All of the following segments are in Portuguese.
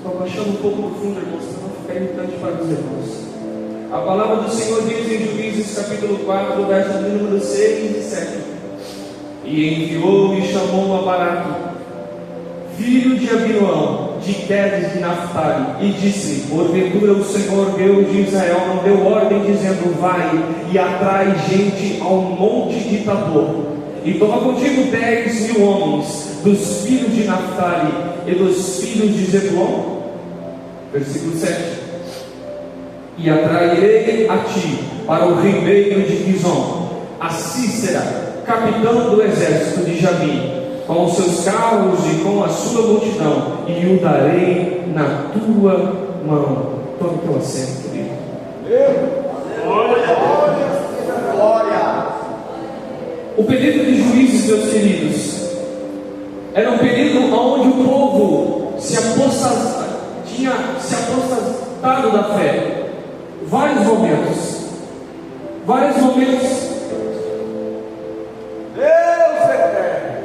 Estou baixando um pouco do fundo, irmãos, para não ficar irritante para os irmãos. A palavra do Senhor diz em Juízes capítulo 4, versos de número 6 e 7. E enviou e chamou a Baraque, filho de Abinoão, de Quedes de Naphtali, e disse: porventura o Senhor Deus de Israel não deu ordem, dizendo: vai e atrai gente ao monte de Tabor, e toma contigo 10.000 homens, dos filhos de Naphtali e dos filhos de Zebulon? Versículo 7. E atrairei a ti para o ribeiro de Quizon a Sísera, capitão do exército de Jabim, com os seus carros e com a sua multidão, e o darei na tua mão. Tome teu assento, querido. Glória! O período de Juízes, meus queridos, era um período onde o povo tinha se apostatado da fé. Vários momentos. Deus eterno.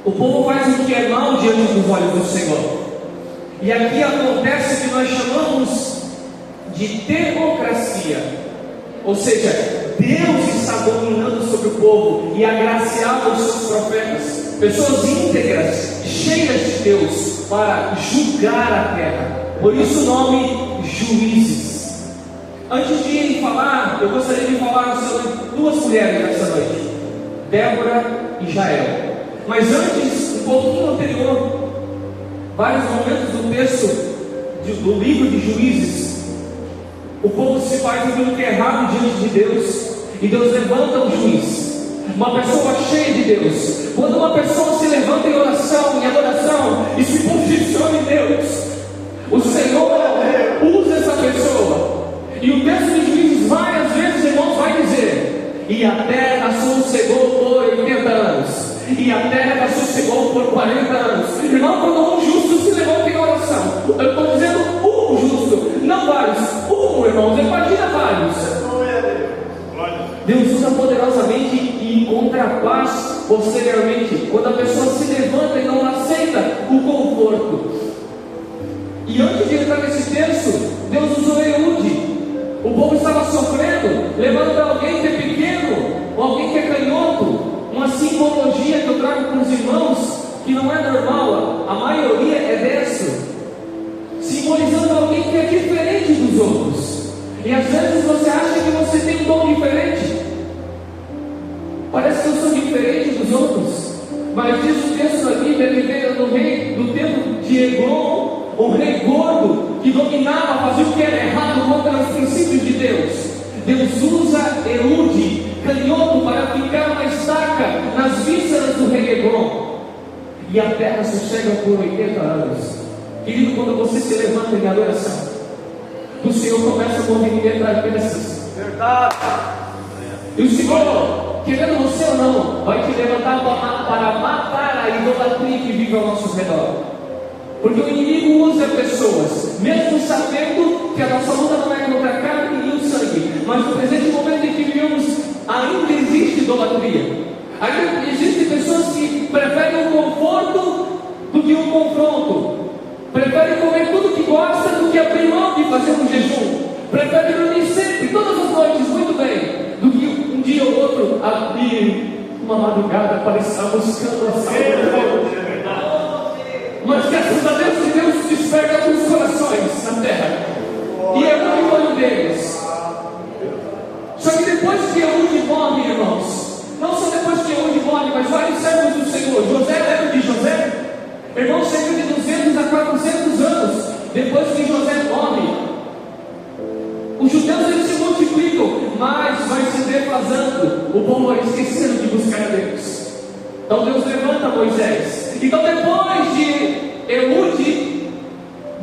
O povo faz o que é mal diante dos olhos do Senhor. E aqui acontece o que nós chamamos de democracia. Ou seja, Deus está dominando sobre o povo e agraciava os seus profetas, pessoas íntegras, cheias de Deus, para julgar a terra. Por isso o nome Juízes. Antes de falar, eu gostaria de falar sobre duas mulheres nessa noite, Débora e Jael. Mas antes, um pouquinho anterior, vários momentos do texto do livro de Juízes, o povo se faz aquilo que é errado diante de Deus, e Deus levanta um juiz, uma pessoa cheia de Deus. Quando uma pessoa se levanta em oração, em adoração, e se posiciona em Deus, o Senhor usa essa pessoa. E o texto de Juízes várias vezes, irmãos, vai dizer: e a terra sossegou por 80 anos, e a terra sossegou por 40 anos. Irmão, quando um justo se levanta em oração, eu estou dizendo um justo, não vários, irmãos, imagina vários. Deus usa poderosamente e encontra paz posteriormente, quando a pessoa se levanta e não aceita o conforto. E antes de entrar nesse texto, Deus usou Eude. O povo estava sofrendo, levanta alguém que é pequeno, ou alguém que é canhoto, uma simbologia que eu trago para os irmãos, que não é normal, a maioria é destro, simbolizando alguém que é diferente dos outros. E às vezes você acha que você tem um dom diferente, parece que eu sou diferente dos outros, mas diz o texto aqui, dependendo do rei, do tempo de Eglon, o rei gordo, que dominava, fazia o que era errado contra os princípios de Deus. Deus usa Eude, canhoto, para ficar uma estaca nas vísceras do rei Eglon, e a terra sossega por 80 anos. Querido, quando você se levanta em adoração, o Senhor começa a movimentar peças. Verdade. E o Senhor, querendo você ou não, vai te levantar para matar a idolatria que vive ao nosso redor. Porque o inimigo usa pessoas, mesmo sabendo que a nossa luta não é contra a carne e o sangue, mas no presente momento em que vivemos, ainda existe idolatria. Ainda existem pessoas que preferem o conforto do que o confronto, preferem comer tudo que gosta do que abrir mão de fazer um jejum, preferem dormir sempre, todas as noites, muito bem, do que um dia ou outro abrir uma madrugada para estar buscando a saúde. Mas graças a Deus que Deus desperta alguns corações na terra, e Eude foi um deles. Só que depois que Eude morre, irmãos, não só depois que Eude morre, mas vários servos do Senhor, José, lembra de José? Irmãos, cerca de 200 a 400 anos depois que José morre, os judeus eles se multiplicam, mas vai se defasando, o povo vai esquecendo de buscar a Deus. Então Deus levanta Moisés. Então depois de Eude,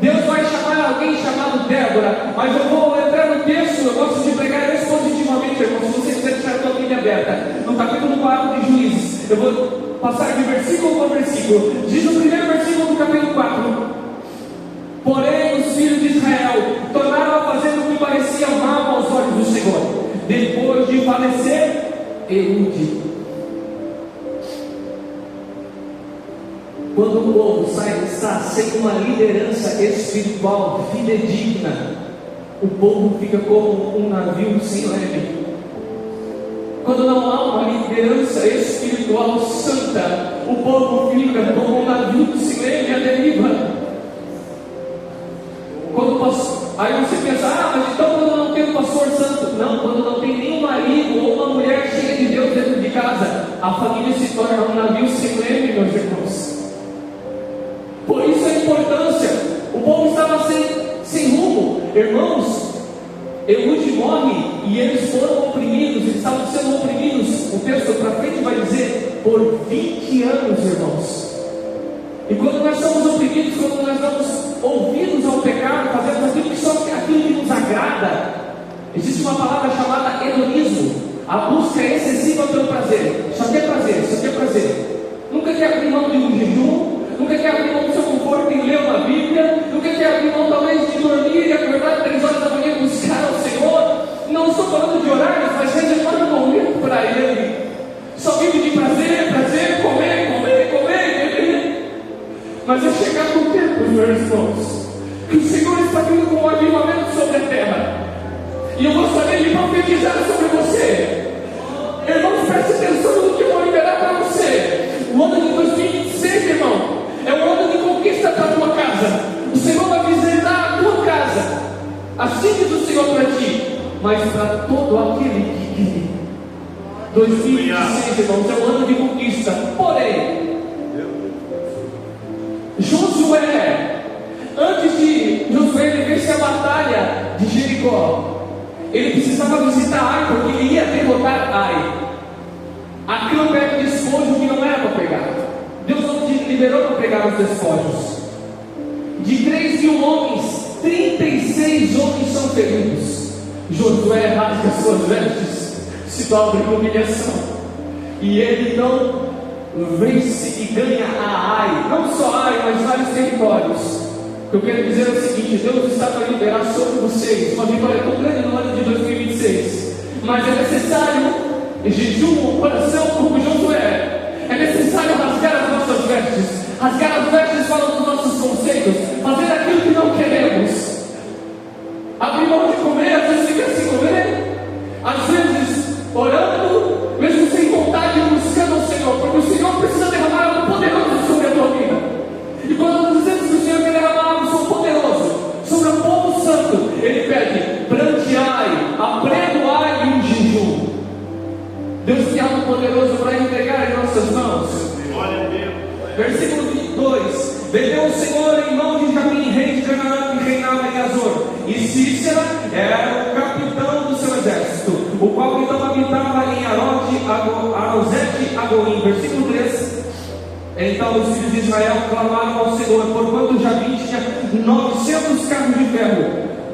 Deus vai chamar alguém chamado Débora. Mas eu vou entrar no texto, eu gosto de pregar expositivamente, irmão. Se você quiser deixar a tua Bíblia aberta, no capítulo 4 de Juízes, eu vou passar de versículo por versículo. Diz o primeiro versículo do capítulo 4: porém os filhos de Israel tornaram a fazer o que parecia mal aos olhos do Senhor, depois de falecer Eude. Quando o povo está sem uma liderança espiritual fidedigna, o povo fica como um navio sem leme. Quando não há uma liderança espiritual santa, o povo fica como um navio sem leme à deriva. Aí você pensa, mas então quando não tem um pastor santo? Não, quando não tem nenhum marido ou uma mulher cheia de Deus dentro de casa, a família se torna um navio sem leme, meus irmãos. Por isso a importância. O povo estava sem rumo. Irmãos, Eude morre e eles foram oprimidos, eles estavam sendo oprimidos. O texto para frente vai dizer, por 20 anos, irmãos. E quando nós somos oprimidos, quando nós damos ouvidos ao pecado, fazemos aquilo que só aquilo que nos agrada, existe uma palavra chamada hedonismo. A busca é excessiva pelo prazer. Só quer prazer, só quer prazer. Nunca quer abrir mão de um jejum, nunca quer abrir mão do seu conforto em ler uma Bíblia, nunca quer abrir mão talvez de dormir e acordar 3 horas da manhã e buscar ao Senhor. Não estou falando de horários, mas reservando um momento para Ele. Só vive de prazer, prazer, comer, comer, comer, beber. Mas é chegado o tempo, meus irmãos, que o Senhor está vindo com um avivamento sobre a terra. E eu gostaria de profetizar sobre você. Irmãos, preste atenção no que eu vou liberar para você. O ano de 2026, irmão, é um ano de conquista para a tua casa. O Senhor vai visitar a tua casa. Assim diz o Senhor para ti, mas para todo aquele que crê. 2026, irmãos, é um ano de conquista. Porém, Josué, antes de Josué vencer a batalha de Jericó, ele precisava visitar Ai, porque ele ia derrotar Ai. Aquilo pega despojo que não era para pegar. Deus não te liberou para pegar os despojos. De 3.000 homens, 36 homens são feridos. Josué rasga suas vestes, se dobra em humilhação, e ele então vence e ganha a Ai. Não só Ai, mas vários territórios. O que eu quero dizer é o seguinte: Deus está para liberar sobre vocês uma vitória tão grande no ano de 2026. Mas é necessário jejum, oração como Josué. É necessário rasgar as nossas vestes. Rasgar as vestes falando dos nossos conceitos. Fazer aquilo que não queremos. Abrir mão de comer, às vezes fica sem comer. Às vezes orando, mesmo sem vontade, buscando o Senhor. Porque o Senhor precisa derramar algo poderoso sobre a tua vida. E quando nós dizemos que o Senhor quer derramar algo poderoso sobre o povo santo, Ele pede, branqueai, apregoai e um jejum. Deus tem algo poderoso para entregar em nossas mãos. Versículo 22. Vendeu o Senhor em mão de Jabim, rei de Canaã, que reinava em Azor, e Cícera era o capitão do seu exército, o qual então habitava em Arozete Agoim. Versículo 3. Então os filhos de Israel clamaram ao Senhor, porquanto Jabim tinha 900 carros de ferro.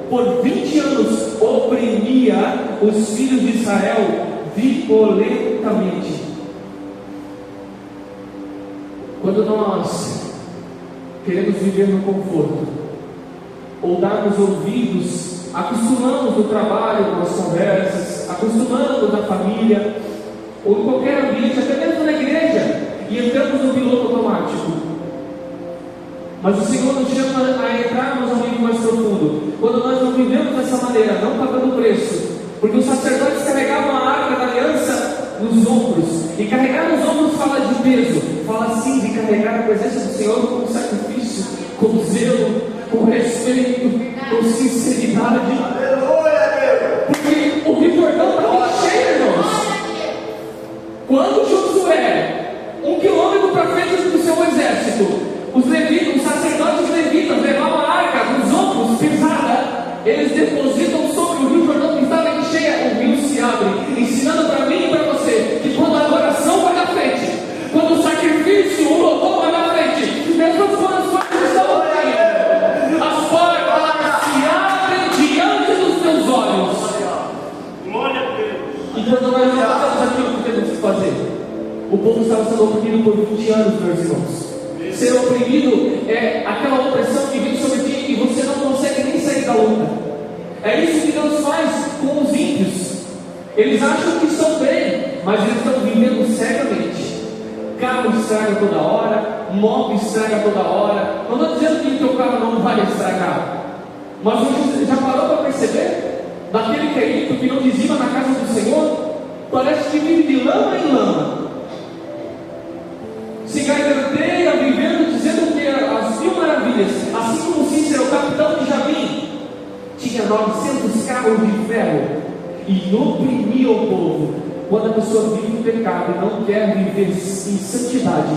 Por 20 anos oprimia os filhos de Israel violentamente. Quando nós queremos viver no conforto, ou darmos ouvidos, acostumamos no trabalho, com as conversas, acostumamos na família, ou em qualquer ambiente, até mesmo na igreja, e entramos no piloto automático. Mas o Senhor nos chama a entrarmos no nível mais profundo. Quando nós não vivemos dessa maneira, não pagando preço, porque os sacerdotes carregavam a arca da aliança nos ombros, e carregar nos ombros fala de peso, fala sim de carregar a presença do Senhor com sacrifício, com zelo, com respeito, com sinceridade. Porque o Jordão estava cheio, irmãos. Quando Josué, 1 quilômetro para frente do seu exército, os levitas, os sacerdotes levitas levavam a arca nos ombros, pisada, eles depositam sobre o Rio Jordão que estava em cheia, o rio se abre, ensinando para mim e para você que quando a adoração vai na frente, quando o sacrifício, o louvor vai na frente, mesmo quando as coisas estão caindo, as portas se abrem diante dos teus olhos. Glória a Deus. E quando nós não fazemos aquilo que temos que fazer, o povo estava sendo oprimido por 20 anos, meus irmãos. Ser oprimido é aquela opressão que vem sobre ti e você não consegue nem sair da luta. É isso que Deus faz com os ímpios. Eles acham que estão bem, mas eles estão vivendo cegamente. Carro estraga toda hora, moto estraga toda hora. Não estou dizendo Mas você já parou para perceber? Daquele que é rico, que não dizima na casa do Senhor, parece que vive de lama em lama, se garganteia, vivendo, dizendo que as mil maravilhas, assim como Cícero, o capitão de Jabim, tinha 900 carros de ferro e oprimia o povo. Quando a pessoa vive em pecado e não quer viver em santidade,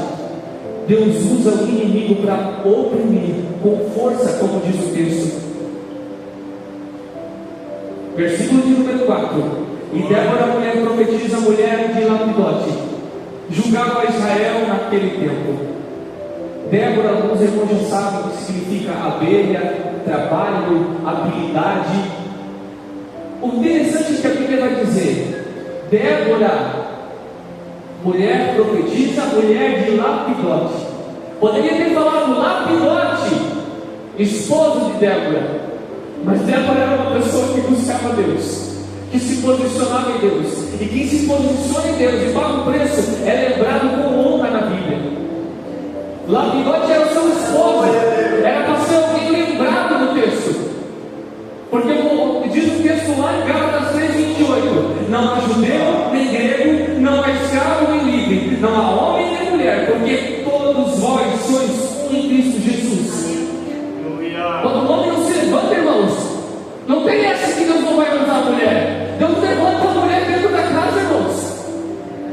Deus usa o inimigo para oprimir com força, como diz o texto. Versículo de número 4. E Débora, mulher profetiza, mulher de Lapidote, julgava Israel naquele tempo. Débora, alguns irmãos já sabem o que significa abelha, trabalho, habilidade. O interessante é que a Bíblia vai dizer: Débora, mulher profetiza, mulher de Lapidote. Poderia ter falado Lapidote, esposo de Débora, mas Débora era uma pessoa que buscava Deus, que se posicionava em Deus. E quem se posiciona em Deus e paga o preço é lembrado com honra na Bíblia. Lapidote era o seu esposo, era para ser alguém lembrado no texto, porque diz o texto lá em Gálatas 3:28: não há judeu nem grego, não há escravo nem livre, não há homem nem mulher, porque todos vós sois um em Cristo Jesus. Quando o homem não se levanta, irmãos, não tem essa que Deus não vai levantar a mulher. Deus levanta a mulher dentro da casa, irmãos.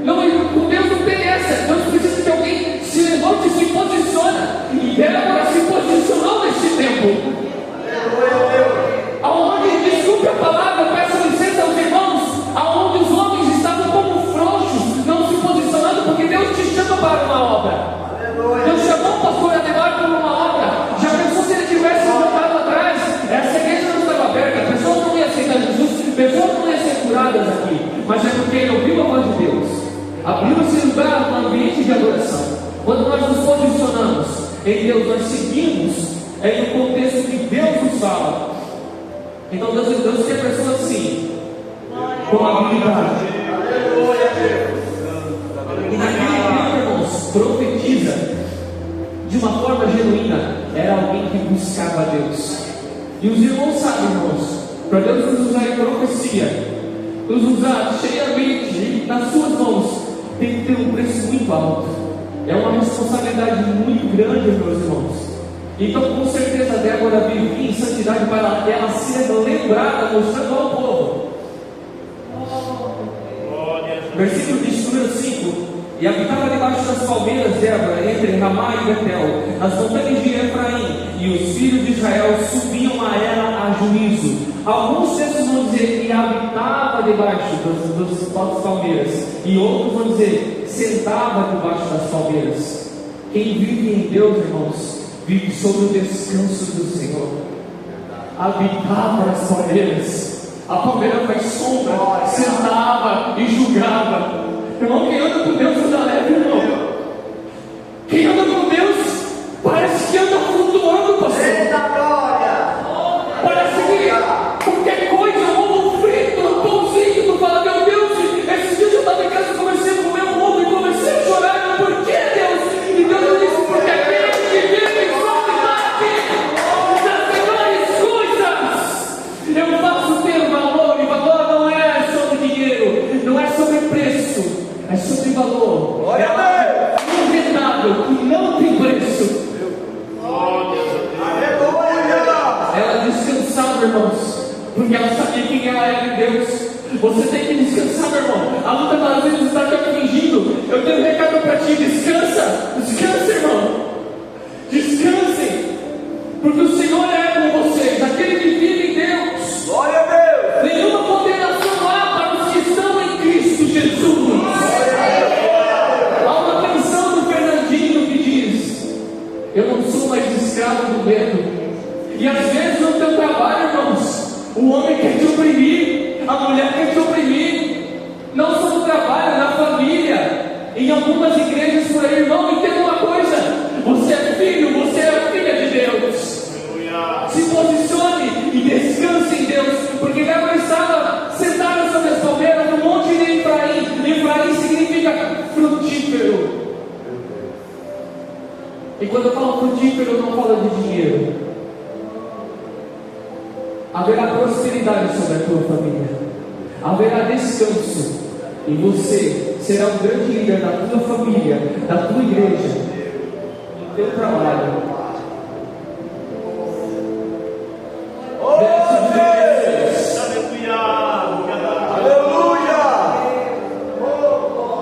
Não, com Deus não tem essa. Deus precisa que alguém se levante e se posiciona. E Débora se posicionou nesse tempo. Aonde, desculpe a palavra, peço licença aos irmãos, aonde os homens estavam como frouxos, não se posicionando, porque Deus te chama para uma obra. Deus chamou o pastor Ademar para uma obra. Já pensou se ele tivesse voltado atrás? Essa igreja não estava aberta, pessoas não iam aceitar Jesus, pessoas não iam ser curadas aqui. Mas é porque ele ouviu a voz de Deus, abriu esse lugar no ambiente de adoração. Quando nós nos posicionamos em Deus, nós seguimos no contexto que Deus nos fala. Então Deus quer pessoas assim, com habilidade. E naquele tempo, irmãos, profetiza de uma forma genuína, era alguém que buscava a Deus. E os irmãos sabem, irmãos, para Deus nos usar em profecia, nos usar cheiamente nas suas mãos, tem que ter um preço muito alto. É uma responsabilidade muito grande, meus irmãos. Então, com certeza, Débora vivia em santidade para ela ser lembrada, mostrando ao povo. Versículo de número 5. E habitava debaixo das palmeiras Débora, entre Ramá e Betel, nas montanhas de Efraim, e os filhos de Israel subiam a ela a juízo. Alguns textos vão dizer que habitava debaixo das palmeiras, e outros vão dizer sentava debaixo das palmeiras. Quem vive em Deus, irmãos, vive sob o descanso do Senhor. Habitava nas palmeiras. A palmeira faz sombra, sentava e julgava. Irmão, quem anda com Deus anda leve, irmão. Quem anda com Deus parece que anda flutuando, pastor. Eita glória! Parece que qualquer coisa, um ovo frito, um pãozinho, tu fala: meu Deus, esses dias eu estava em casa, comecei a comer um ovo e comecei a chorar. Por que, Deus? E Deus me disse: porque aquele que vive em santidade das melhores coisas eu faço ter valor. E valor não é sobre dinheiro, não é sobre preço, é sobre valor. Glória a Deus! Inventável, que não tem preço. Ela descansava, irmãos, porque ela sabia quem ela era em Deus. Você tem que descansar, meu irmão. A luta às vezes está te afligindo. Eu tenho um recado para ti: descansa, descansa, irmão. Descansem, porque o Senhor é com vocês, aquele que vive em Deus. Glória a Deus! Nenhuma condenação há para os que estão em Cristo Jesus. Há uma canção do Fernandinho que diz: eu não sou mais escravo do medo. E às vezes no teu trabalho, irmãos, o homem quer te oprimir, a mulher quer te oprimir. Não só no trabalho, na família, em algumas igrejas por aí, irmão. Entenda uma coisa: você é filho, você é filha de Deus. Se posicione e descanse em Deus, porque Débora estava sentada sobre as palmeiras no monte de Efraim. Efraim significa frutífero. E quando eu falo frutífero, eu não falo de dinheiro. haverá prosperidade sobre a tua família, haverá descanso, e você será um grande líder da tua família, da tua igreja, do teu trabalho.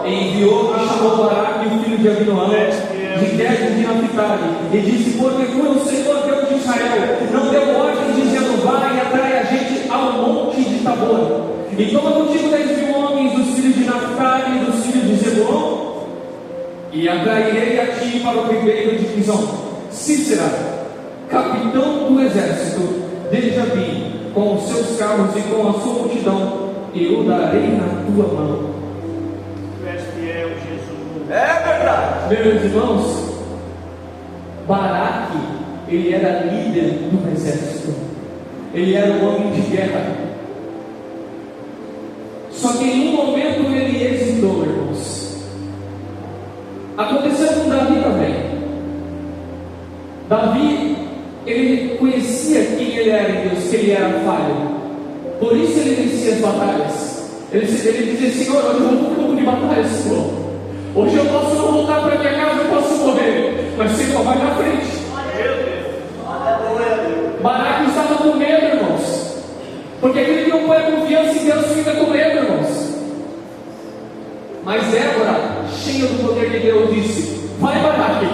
Enviou e chamou Baraque, o filho de Abinoam, de Guedes de Naphtali, e disse: porventura o Senhor Deus de Israel não deu ordem dizendo: vai e atrai a gente ao monte de Tabor, e toma contigo 10.000 homens dos filhos de Naphtali e dos filhos de Zebulon, e atrairei a ti para o ribeiro de Quizon. Cícera, capitão do exército de Jabim, com os seus carros e com a sua multidão, eu darei na tua mão. É verdade. Meus irmãos, Baraque, ele era líder do exército, ele era um homem de guerra. Só que em um momento ele hesitou, irmãos. Aconteceu com Davi também. Davi, ele conhecia quem ele era em Deus, que ele era falho. Por isso ele vencia as batalhas. Ele dizia: Senhor, hoje eu vou para um campo de batalha, Senhor. Hoje eu posso não voltar para minha casa, eu posso morrer, mas o Senhor vai na frente. Baraque estava com medo, irmãos, porque aquele que não põe a confiança em Deus fica com medo, irmãos. Mas Débora, cheia do poder de Deus, disse: vai, Baraque,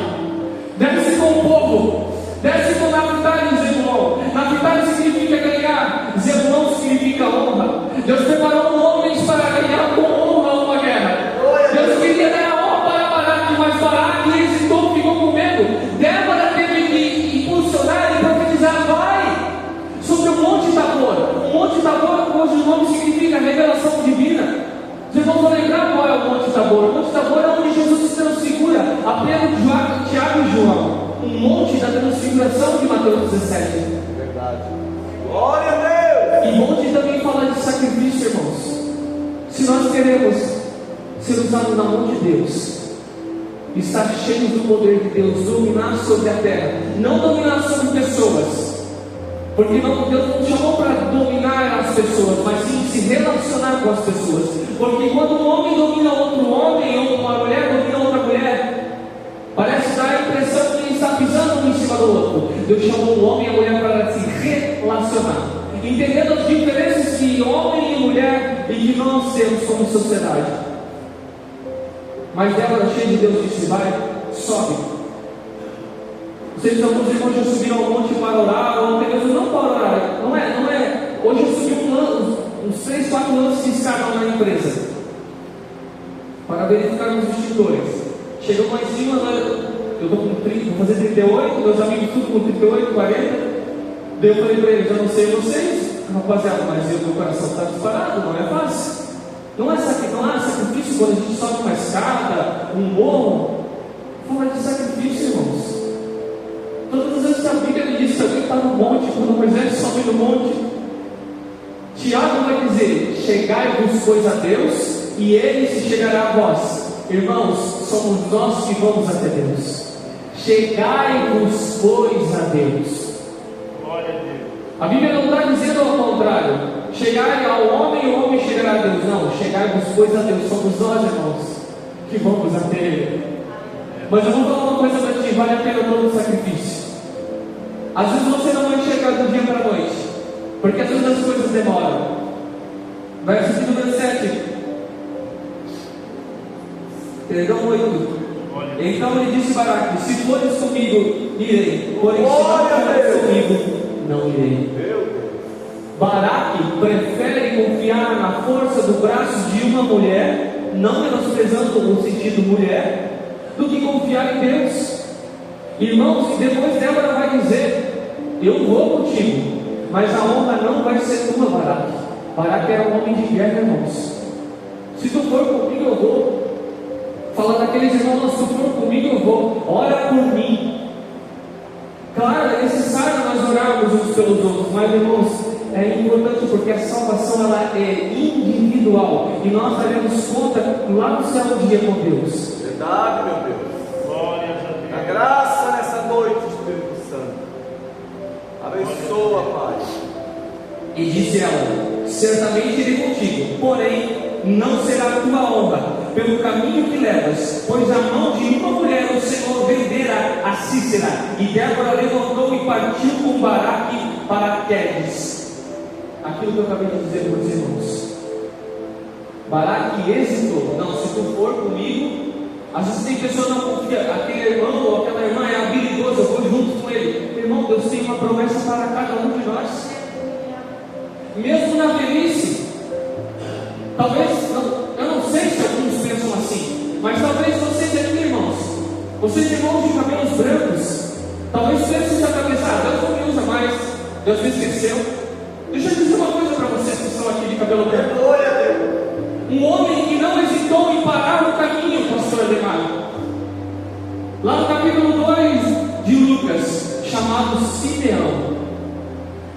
desce com o povo, desce com Naphtali e Zebulon. Naphtali significa ganhar, Zebulon significa honra. Deus preparou homens para ganhar com honra uma guerra. Deus queria dar honra para Baraque, mas Baraque hesitou, ficou com medo. Débora teve que impulsionar e profetizar: vai sobre o Monte Tabor. O Monte Tabor, cujo nome significa revelação divina. Vocês vão lembrar qual é o Monte Tabor. O Monte Tabor é onde Jesus se transfigura a Pedro, Tiago e João. Um monte da transfiguração de Mateus 17. Verdade. Glória a Deus. E monte também fala de sacrifício, irmãos. Se nós queremos ser usados na mão de Deus, estar cheios do poder de Deus, dominar sobre a terra, não dominar sobre pessoas, porque Deus não chamou para dominar as pessoas, mas sim se relacionar com as pessoas. Porque quando um homem domina outro homem, ou uma mulher domina outra mulher, parece dar a impressão que ele está pisando um em cima do outro. Deus chamou o homem e a mulher para se relacionar, entendendo as diferenças de homem e mulher e que nós temos como sociedade. Mas Débora, cheia de Deus, disse: vai, sobe. Vocês alguns irmãos já subiram ao monte para orar, ou até mesmo não para orar. Não é. Hoje eu subi uns 3, 4 anos de escada na empresa para verificar os extintores. Chegou lá em cima, eu estou com 30, vou fazer 38, meus amigos tudo com 38, 40. Daí eu falei para eles: eu não sei vocês, rapaziada, mas meu coração está disparado, não é fácil. Não há sacrifício quando a gente sobe uma escada, um morro. Fala de sacrifício, irmãos. Todas as vezes que a Bíblia me diz que alguém está no monte, quando Moisés sobe no monte, Tiago vai dizer: chegai-vos, pois, a Deus, e Ele se chegará a vós. Irmãos, somos nós que vamos até Deus. Chegai-vos, pois, a Deus. Glória a Deus. A Bíblia não está dizendo ao contrário: chegai ao homem e o homem chegará a Deus. Não, chegai-vos, pois, a Deus. Somos nós, irmãos, que vamos até Ele. Mas eu vou falar uma coisa para ti: vale a pena todo o sacrifício. Às vezes você não vai chegar do dia para a noite, porque às vezes as coisas demoram. Verso número 7. Perdão, 8. Então ele disse: Baraque, se fores comigo, irei. Porém, se não fores comigo, não irei. Baraque prefere confiar na força do braço de uma mulher, não menosprezando o sentido mulher, do que confiar em Deus. Irmãos, e depois Débora vai dizer: eu vou contigo, mas a honra não vai ser tua, Baraque. Baraque era um homem de guerra, irmãos. Se tu for comigo, eu vou. Fala daqueles irmãos: se tu for comigo, eu vou. Ora por mim. Claro, é necessário nós orarmos uns pelos outros, mas, irmãos, é importante porque a salvação ela é individual e nós daremos conta lá no céu um dia com Deus. Verdade, meu Deus. Glória a Deus. A graça nessa noite, Espírito Santo. Abençoa, Pai. E disse ela: certamente irei contigo, porém não será a tua honra pelo caminho que levas, pois a mão de uma mulher o Senhor vendera a Sísera. E Débora levantou e partiu com Baraque para Quedes. Aquilo que eu acabei de dizer para os irmãos. Baraque hesitou: não, se tu for comigo. Às vezes tem pessoa que não confia, aquele irmão ou aquela irmã é habilidosa, eu vou junto com ele. Irmão, Deus tem uma promessa para cada um de nós. Mesmo na velhice, talvez, eu não sei se alguns pensam assim, mas talvez vocês aqui, irmãos, vocês irmãos de cabelos brancos, talvez pensem na cabeça: Deus não me usa mais, Deus me esqueceu. Deixa eu dizer uma coisa para vocês que estão aqui de cabelo branco. Um homem que não hesitou em parar no caminho, pastor Ademar. Lá no capítulo 2 de Lucas, chamado Simeão,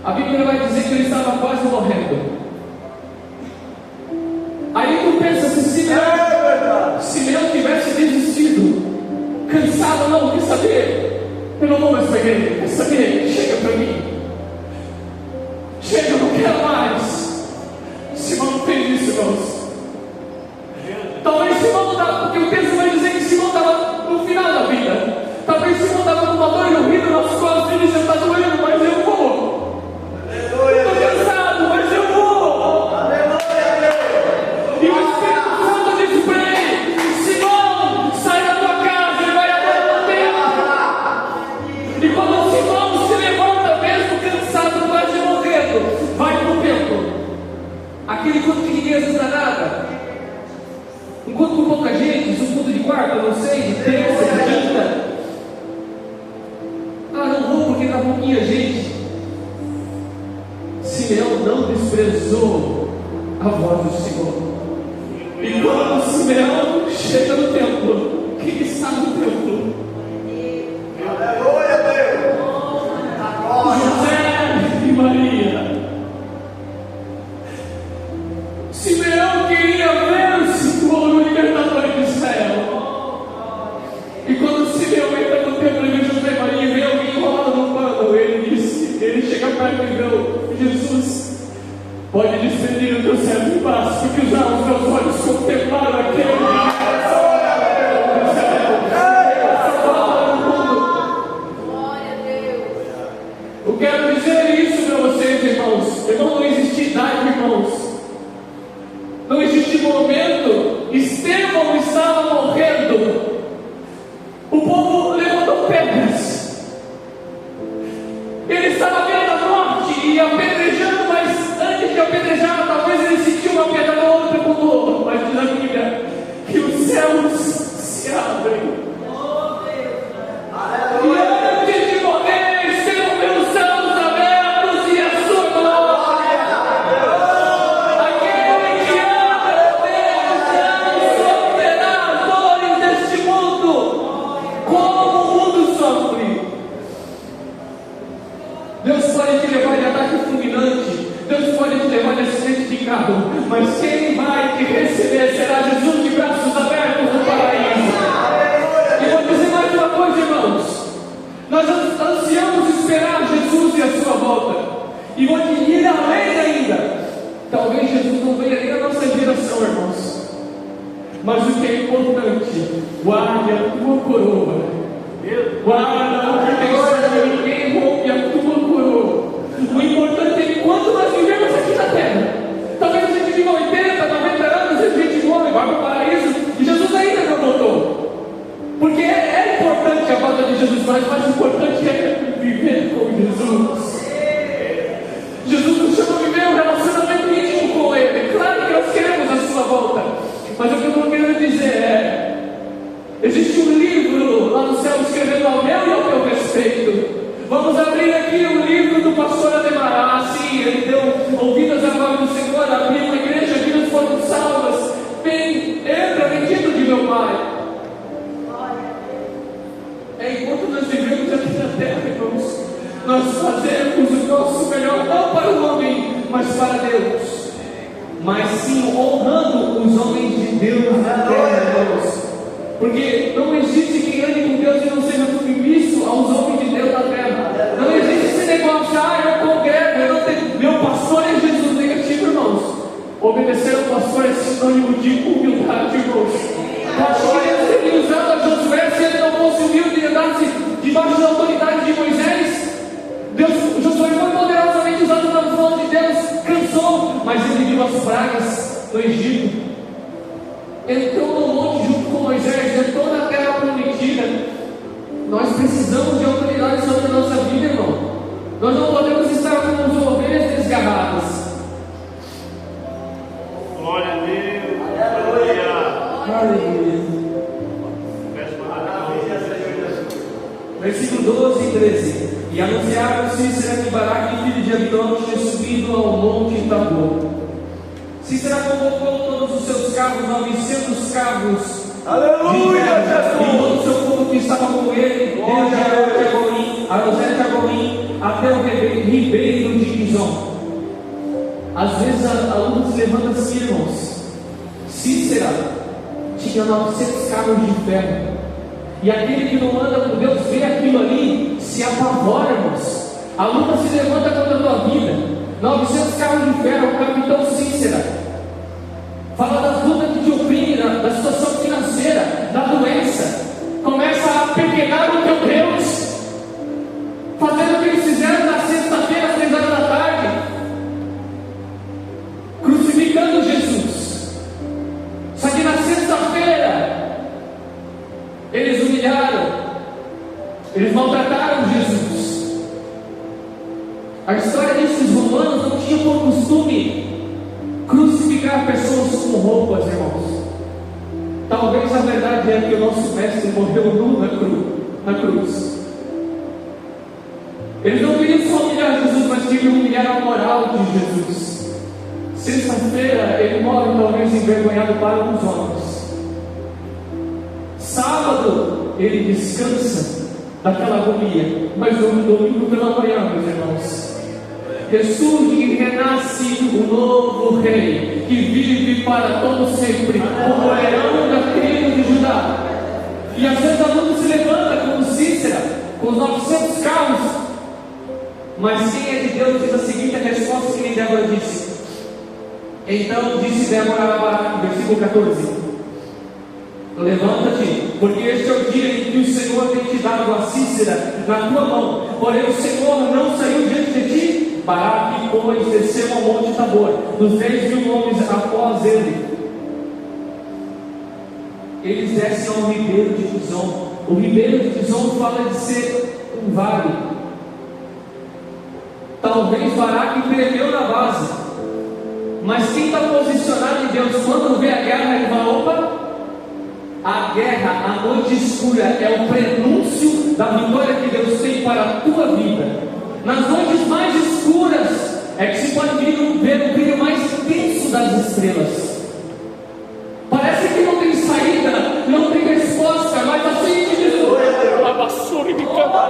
a Bíblia vai dizer que ele estava quase morrendo. Aí tu pensa, se Simeão tivesse desistido, cansado, não, quer saber? Eu não vou mais para a igreja, quer saber? Chega para mim. Chega, eu não quero mais. Simão fez isso, irmãos. Talvez Simão estava, porque o texto vai dizer que Simão estava no final da vida. Talvez Simão estava numa dor no rio, nas costas, ele já está doendo, mas eu vou. Estou cansado, mas eu vou. E o Espírito Santo disse para ele: Simão, sai da tua casa, ele vai agora no templo. E quando Simão se levanta, mesmo cansado, quase morrendo, vai para o templo. Aquele culto que ninguém ajuda nada. Um culto com pouca gente, um culto de quarta, não sei, de terça, de quinta. Não vou porque está pouquinha gente. Simeão não desprezou a voz do Senhor. E quando Simeão chega no templo, quem está no templo? Aleluia, Deus! José e Maria. Simeão queria ver-se como o libertador de Israel. E quando Simeão entra no templo e vê José e Maria e vê alguém enrolado no pano, ele chega perto e diz: Jesus, pode despedir o teu servo em paz, porque já os meus olhos contemplaram aquele que eu quero dizer isso para vocês, irmãos. Não existe idade, irmãos. Não existe momento. Estevão estava morrendo. O povo levantou pedras. Ele estava à beira da morte e apedrejando, mas antes de apedrejar, talvez ele sentiu uma pedra na outra com dor. Mas diz a Bíblia que os céus se abrem. E antes de morrer, serão meus céus abertos e a sua glória. Aquele que ama Deus sofrerá as dores deste mundo, como o mundo sofre. Deus pode te levar de ataque fulminante, Deus pode te levar de acidente de carro, mas quem vai te receber será Jesus de braços abertos no paraíso. E vou dizer mais uma coisa, irmãos. Nós ansiamos esperar Jesus e a sua volta. E vou te ir além ainda. Talvez Jesus não venha nem na nossa geração, irmãos. Mas o que é importante, guarde a tua coroa. Guarda o que tem sobre ninguém rompe a tua coroa. O importante é que quando nós vivemos aqui na terra, talvez a gente viva 80, 90 anos, a gente morre, vai para o paraíso, e Jesus ainda não voltou. Porque é importante a volta de Jesus, mas o mais importante é viver com Jesus. Jesus nos chama a viver um relacionamento íntimo com Ele. Claro que nós queremos a sua volta, mas o que eu estou querendo dizer é: existe um livro lá no céu escrevendo ao meu e ao teu respeito. Vamos abrir aqui o livro do pastor Ademar. Sim, ele deu ouvidas à voz do Senhor, abriu uma igreja, vidas foram salvas. Vem, entra, bendito de meu Pai. Enquanto nós vivemos aqui na terra, irmãos, nós fazemos o nosso melhor, não para o homem, mas para Deus. Mas sim honrando os homens de Deus na terra, irmãos. Porque não existe quem ande com Deus e não seja submisso aos homens de Deus na terra. Não existe esse negócio: eu congrego, eu não tenho, meu pastor é Obedecer ao pastor é sinônimo de humildade, irmãos. Eu acho que Deus teria usado a Josué se ele não fosse humilde e andasse debaixo da autoridade de Moisés. Josué foi poderosamente usado na mão de Deus, cansou, mas ele viu as pragas no Egito. Entrou no monte junto com Moisés, entrou na terra prometida. Nós precisamos de autoridade sobre a nossa vida, irmão. Nós não podemos estar como as ovelhas desgarradas. Glória a Deus. Aleluia. Aleluia. Versículo 12 e 13. E anunciaram Cícera que Baraque, filho de Abidão, tinha subido ao monte Tabor. Cícera convocou todos os seus carros, 900 carros. Aleluia, Jesus! E todo o seu povo que estava com ele, desde Arosete Agorim, até o ribeiro de Quizon. Às vezes a luta se levanta assim, irmãos. Cícera tinha 900 carros de ferro. E aquele que não anda com Deus vê aquilo ali, se apavora, irmãos. A luta se levanta contra a tua vida. 900 carros de ferro, o capitão Cícera. Fala das lutas que te oprimem, da situação financeira, da doença. Começa a pequenar o teu Deus, fazendo o que eles fizeram na sexta-feira, às 3 horas da tarde, crucificando Jesus. Só que na sexta-feira eles humilharam, eles maltrataram Jesus. A história desses romanos não tinha por costume crucificar pessoas com roupas, irmãos. Talvez a verdade é que o nosso mestre morreu nu na cruz. Eles não queriam só humilhar Jesus, mas queriam humilhar a moral de Jesus. Sexta-feira ele morre talvez envergonhado para os homens. Sábado ele descansa daquela agonia, mas no domingo pela manhã, meus irmãos, ressurge e renasce o novo rei, que vive para todo sempre, o leão da tribo de Judá. E às vezes a luta se levanta como Cícera, com os 900 carros, mas quem é de Deus diz a seguinte resposta que nem Débora disse. Então disse Débora a Baraque, versículo 14: levanta-te, porque este é o dia em que o Senhor tem te dado a Cícera na tua mão, porém o Senhor não saiu diante de ti. Baraque, pois, desceu ao monte Tabor, dos 10.000 homens após ele. Eles descem ao ribeiro de Quizon. O ribeiro de Quizon fala de ser um vale. Talvez Baraque tremeu na base, mas quem está posicionado em Deus, quando vê a guerra, ele fala: opa, a guerra, a noite escura é o prenúncio da vitória que Deus tem para a tua vida. Nas noites mais escuras é que se pode ver o brilho mais intenso das estrelas. Parece que não tem saída, não tem resposta, mas assim que Jesus a vassoura e me canta.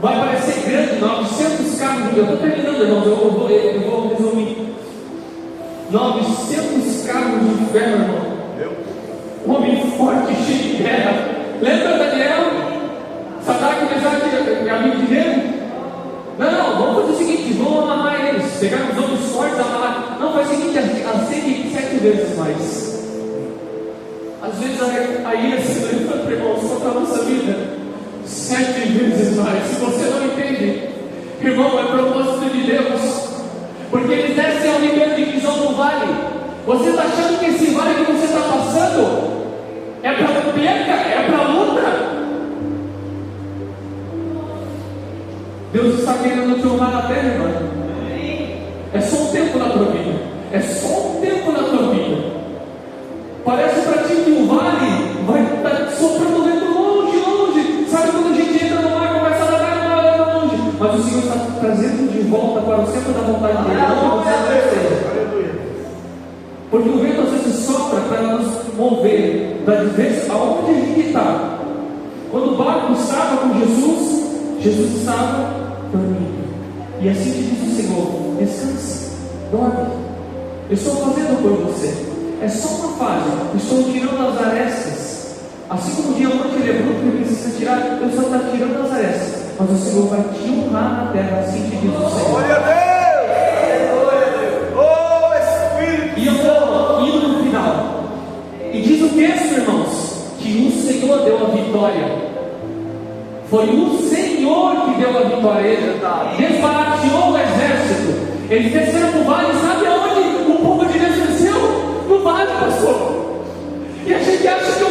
Vai parecer grande, 900 carros. Eu estou terminando, irmãos, eu vou resumir. 900 carros de ferro, irmão. Um homem forte, cheio de guerra. Lembra Daniel? Sadraque, Mesaque e Abednego? Não, vamos fazer o seguinte: vamos amarrar eles. Pegar os homens fortes, amarrar. Não, faz o seguinte: acende 7 vezes mais. Às vezes a ira se levanta, irmãos, contra a nossa vida 7 vezes mais. Se você não entende, irmão, é propósito Deus está querendo te honrar na terra, irmão. É só um tempo na tua vida. É só um tempo na tua vida. Parece para ti que o vale vai estar soprando vento longe, longe. Sabe quando a gente entra no mar, começa a nadar no mar, vai longe. Mas o Senhor está trazendo de volta para o centro da vontade dele. Porque o vento às vezes sopra para nos mover da vez aonde a gente está. Quando o barco estava com Jesus, Jesus estava dormindo. E assim que diz o Senhor: descanse, dorme. Eu estou fazendo por você. É só uma fase. Estou tirando as arestas. Assim como o diamante ele é bruto e precisa tirar, eu só estou tirando as arestas. Mas o Senhor vai te honrar na terra. Assim que diz o Senhor. Glória a Deus! Glória a Deus! Oh, Espírito! E eu vou indo no final. E diz o texto, irmãos, que o Senhor deu a vitória. Foi o Senhor que deu a vitória. Ele desbarateou o exército. Eles desceram no vale. Sabe aonde o povo de Deus desceu? No vale, pastor. E a gente acha que o